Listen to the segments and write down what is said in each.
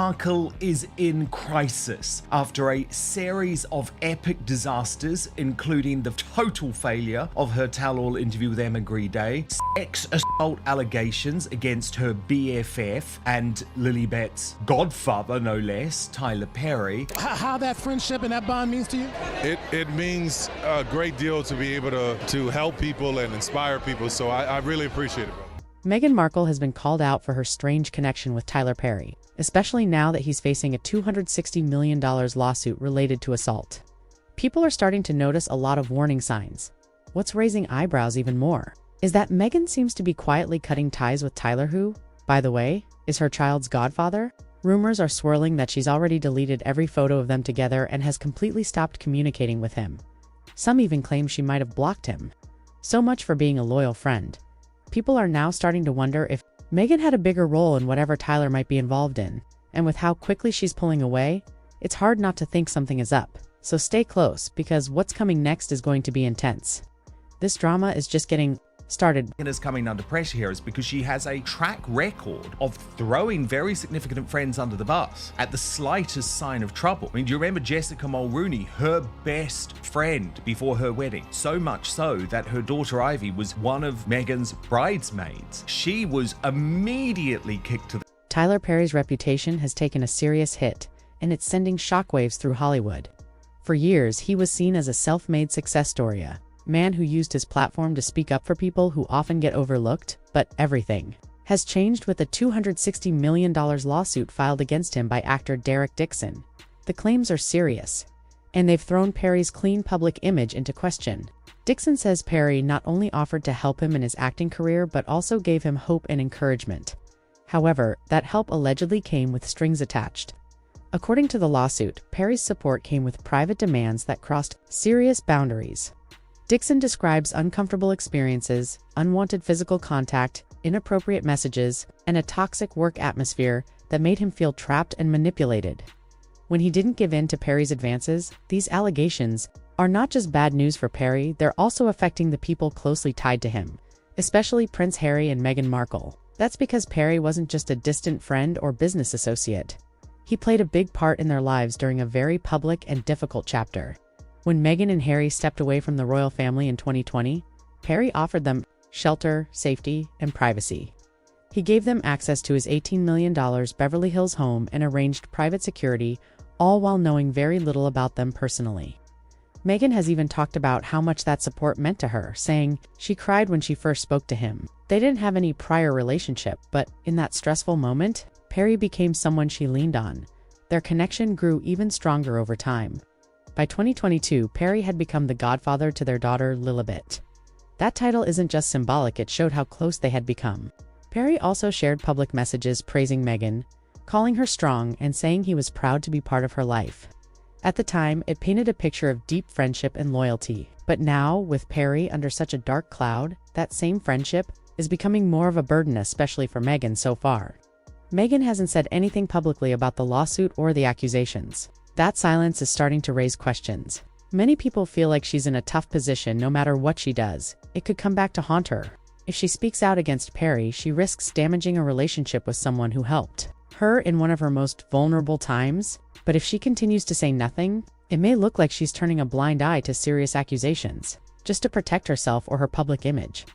Markle is in crisis after a series of epic disasters, including the total failure of her tell-all interview with Emma Grede, sex assault allegations against her BFF and Lilibet's godfather, no less, Tyler Perry. How that friendship and that bond means to you? It means a great deal to be able to help people and inspire people, so I really appreciate it. Meghan Markle has been called out for her strange connection with Tyler Perry, especially now that he's facing a $260 million lawsuit related to assault. People are starting to notice a lot of warning signs. What's raising eyebrows even more is that Meghan seems to be quietly cutting ties with Tyler, who, by the way, is her child's godfather. Rumors are swirling that she's already deleted every photo of them together and has completely stopped communicating with him. Some even claim she might have blocked him. So much for being a loyal friend. People are now starting to wonder if Meghan had a bigger role in whatever Tyler might be involved in, and with how quickly she's pulling away, it's hard not to think something is up. So stay close, because what's coming next is going to be intense. This drama is just getting started. Meghan is coming under pressure here is because she has a track record of throwing very significant friends under the bus at the slightest sign of trouble. I mean, do you remember Jessica Mulrooney, her best friend before her wedding? So much so that her daughter Ivy was one of Meghan's bridesmaids. She was immediately kicked to the... Tyler Perry's reputation has taken a serious hit, and it's sending shockwaves through Hollywood. For years, he was seen as a self-made success story, a man who used his platform to speak up for people who often get overlooked, but everything has changed with a $260 million lawsuit filed against him by actor Derek Dixon. The claims are serious, and they've thrown Perry's clean public image into question. Dixon says Perry not only offered to help him in his acting career but also gave him hope and encouragement. However, that help allegedly came with strings attached. According to the lawsuit, Perry's support came with private demands that crossed serious boundaries. Dixon describes uncomfortable experiences, unwanted physical contact, inappropriate messages, and a toxic work atmosphere that made him feel trapped and manipulated. When he didn't give in to Perry's advances, these allegations are not just bad news for Perry, they're also affecting the people closely tied to him, especially Prince Harry and Meghan Markle. That's because Perry wasn't just a distant friend or business associate. He played a big part in their lives during a very public and difficult chapter. When Meghan and Harry stepped away from the royal family in 2020, Perry offered them shelter, safety, and privacy. He gave them access to his $18 million Beverly Hills home and arranged private security, all while knowing very little about them personally. Meghan has even talked about how much that support meant to her, saying she cried when she first spoke to him. They didn't have any prior relationship, but in that stressful moment, Perry became someone she leaned on. Their connection grew even stronger over time. By 2022, Perry had become the godfather to their daughter Lilibet. That title isn't just symbolic, it showed how close they had become. Perry also shared public messages praising Meghan, calling her strong and saying he was proud to be part of her life. At the time, it painted a picture of deep friendship and loyalty. But now, with Perry under such a dark cloud, that same friendship is becoming more of a burden, especially for Meghan so far. Meghan hasn't said anything publicly about the lawsuit or the accusations. That silence is starting to raise questions. Many people feel like she's in a tough position no matter what she does. It could come back to haunt her. If she speaks out against Perry, she risks damaging a relationship with someone who helped her in one of her most vulnerable times. But if she continues to say nothing, it may look like she's turning a blind eye to serious accusations, just to protect herself or her public image.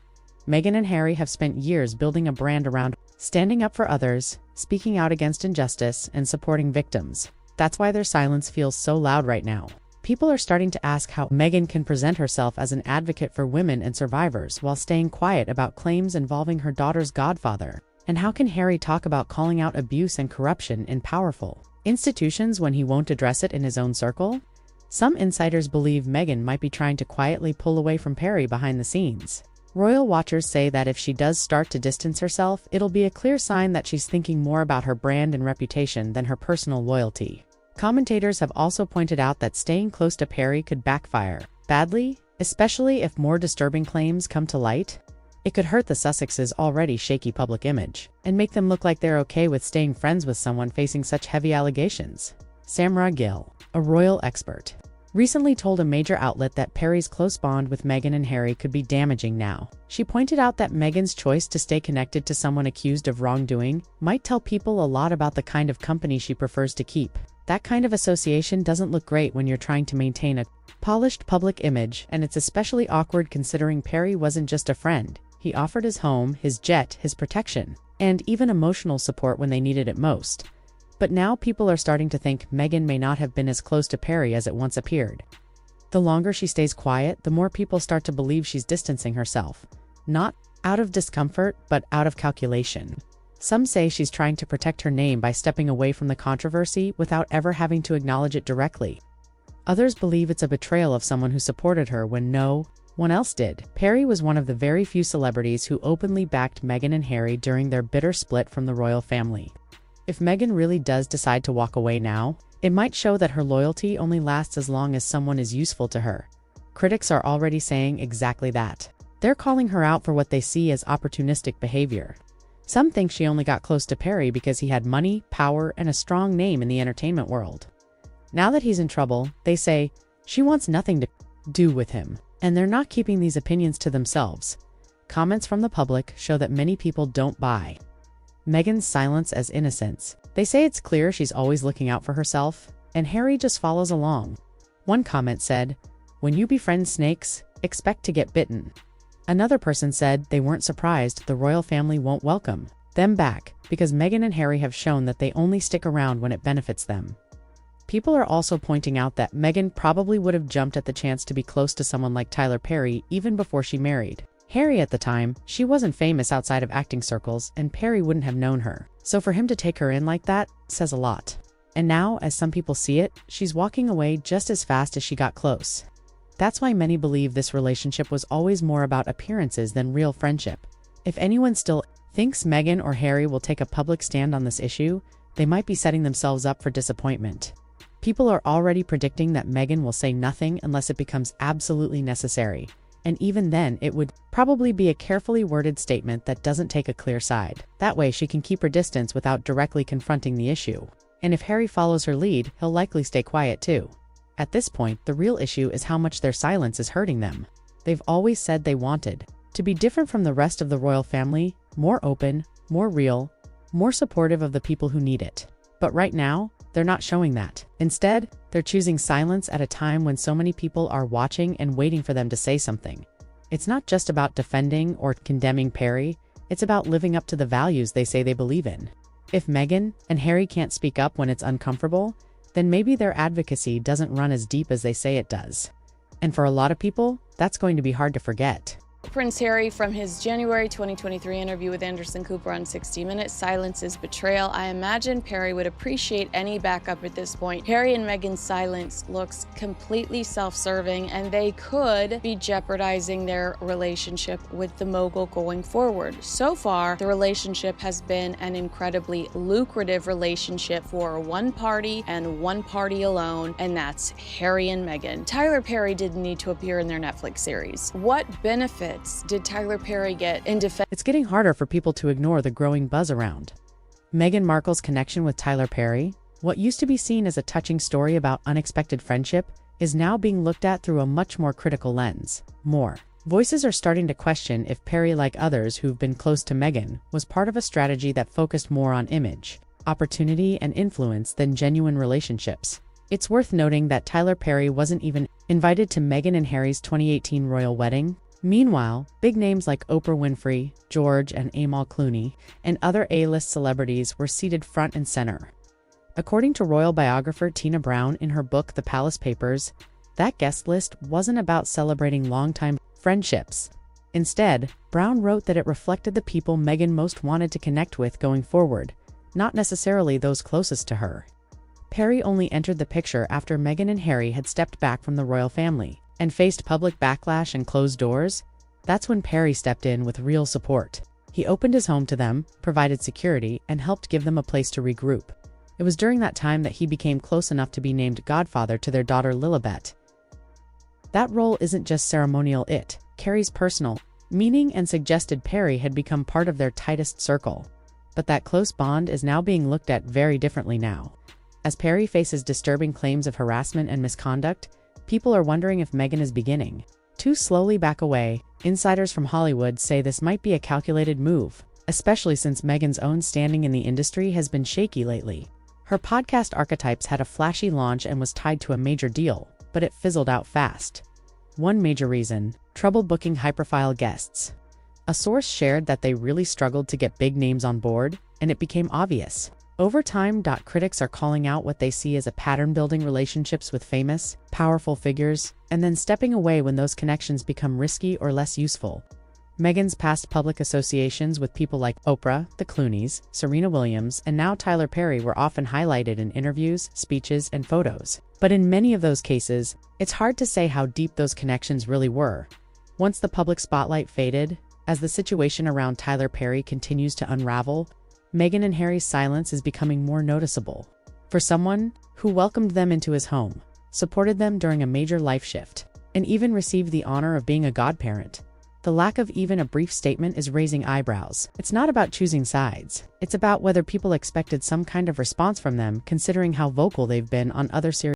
Meghan and Harry have spent years building a brand around standing up for others, speaking out against injustice, and supporting victims. That's why their silence feels so loud right now. People are starting to ask how Meghan can present herself as an advocate for women and survivors while staying quiet about claims involving her daughter's godfather. And how can Harry talk about calling out abuse and corruption in powerful institutions when he won't address it in his own circle? Some insiders believe Meghan might be trying to quietly pull away from Perry behind the scenes. Royal watchers say that if she does start to distance herself, it'll be a clear sign that she's thinking more about her brand and reputation than her personal loyalty. Commentators have also pointed out that staying close to Perry could backfire badly, especially if more disturbing claims come to light. It could hurt the Sussexes' already shaky public image, and make them look like they're okay with staying friends with someone facing such heavy allegations. Samra Gill, a royal expert. recently told a major outlet that Perry's close bond with Meghan and Harry could be damaging now. She pointed out that Meghan's choice to stay connected to someone accused of wrongdoing might tell people a lot about the kind of company she prefers to keep. That kind of association doesn't look great when you're trying to maintain a polished public image, and it's especially awkward considering Perry wasn't just a friend. He offered his home, his jet, his protection, and even emotional support when they needed it most. But now people are starting to think Meghan may not have been as close to Perry as it once appeared. The longer she stays quiet, the more people start to believe she's distancing herself. Not out of discomfort, but out of calculation. Some say she's trying to protect her name by stepping away from the controversy without ever having to acknowledge it directly. Others believe it's a betrayal of someone who supported her when no one else did. Perry was one of the very few celebrities who openly backed Meghan and Harry during their bitter split from the royal family. If Meghan really does decide to walk away now, it might show that her loyalty only lasts as long as someone is useful to her. Critics are already saying exactly that. They're calling her out for what they see as opportunistic behavior. Some think she only got close to Perry because he had money, power, and a strong name in the entertainment world. Now that he's in trouble, they say she wants nothing to do with him, and they're not keeping these opinions to themselves. Comments from the public show that many people don't buy Meghan's silence as innocence. They say it's clear she's always looking out for herself, and Harry just follows along. One comment said, "When you befriend snakes, expect to get bitten." Another person said they weren't surprised the royal family won't welcome them back, because Meghan and Harry have shown that they only stick around when it benefits them. People are also pointing out that Meghan probably would have jumped at the chance to be close to someone like Tyler Perry even before she married Harry. At the time, she wasn't famous outside of acting circles, and Perry wouldn't have known her. So for him to take her in like that says a lot. And now, as some people see it, she's walking away just as fast as she got close. That's why many believe this relationship was always more about appearances than real friendship. If anyone still thinks Meghan or Harry will take a public stand on this issue, they might be setting themselves up for disappointment. People are already predicting that Meghan will say nothing unless it becomes absolutely necessary. And even then, it would probably be a carefully worded statement that doesn't take a clear side. That way she can keep her distance without directly confronting the issue. And if Harry follows her lead, he'll likely stay quiet too. At this point, the real issue is how much their silence is hurting them. They've always said they wanted to be different from the rest of the royal family, more open, more real, more supportive of the people who need it. But right now, they're not showing that. Instead, they're choosing silence at a time when so many people are watching and waiting for them to say something. It's not just about defending or condemning Perry, it's about living up to the values they say they believe in. If Meghan and Harry can't speak up when it's uncomfortable, then maybe their advocacy doesn't run as deep as they say it does. And for a lot of people, that's going to be hard to forget. Prince Harry, from his January 2023 interview with Anderson Cooper on 60 Minutes, silence is betrayal. I imagine Perry would appreciate any backup at this point. Harry and Meghan's silence looks completely self-serving, and they could be jeopardizing their relationship with the mogul going forward. So far, the relationship has been an incredibly lucrative relationship for one party and one party alone, and that's Harry and Meghan. Tyler Perry didn't need to appear in their Netflix series. What benefit did Tyler Perry get in defense? It's getting harder for people to ignore the growing buzz around Meghan Markle's connection with Tyler Perry. What used to be seen as a touching story about unexpected friendship is now being looked at through a much more critical lens. More voices are starting to question if Perry, like others who've been close to Meghan, was part of a strategy that focused more on image, opportunity, and influence than genuine relationships. It's worth noting that Tyler Perry wasn't even invited to Meghan and Harry's 2018 royal wedding. Meanwhile, big names like Oprah Winfrey, George and Amal Clooney, and other A-list celebrities were seated front and center. According to royal biographer Tina Brown in her book The Palace Papers, that guest list wasn't about celebrating longtime friendships. Instead, Brown wrote that it reflected the people Meghan most wanted to connect with going forward, not necessarily those closest to her. Perry only entered the picture after Meghan and Harry had stepped back from the royal family and faced public backlash and closed doors. That's when Perry stepped in with real support. He opened his home to them, provided security, and helped give them a place to regroup. It was during that time that he became close enough to be named godfather to their daughter Lilibet. That role isn't just ceremonial, it carries personal meaning and suggested Perry had become part of their tightest circle. But that close bond is now being looked at very differently now. As Perry faces disturbing claims of harassment and misconduct, people are wondering if Meghan is beginning to slowly back away. Insiders from Hollywood say this might be a calculated move, especially since Meghan's own standing in the industry has been shaky lately. Her podcast Archetypes had a flashy launch and was tied to a major deal, but it fizzled out fast. One major reason: trouble booking high-profile guests. A source shared that they really struggled to get big names on board, and it became obvious. Over time, critics are calling out what they see as a pattern building relationships with famous, powerful figures, and then stepping away when those connections become risky or less useful. Meghan's past public associations with people like Oprah, the Clooneys, Serena Williams, and now Tyler Perry were often highlighted in interviews, speeches, and photos. But in many of those cases, it's hard to say how deep those connections really were. Once the public spotlight faded, as the situation around Tyler Perry continues to unravel, Meghan and Harry's silence is becoming more noticeable. For someone who welcomed them into his home, supported them during a major life shift, and even received the honor of being a godparent, the lack of even a brief statement is raising eyebrows. It's not about choosing sides. It's about whether people expected some kind of response from them, considering how vocal they've been on other series.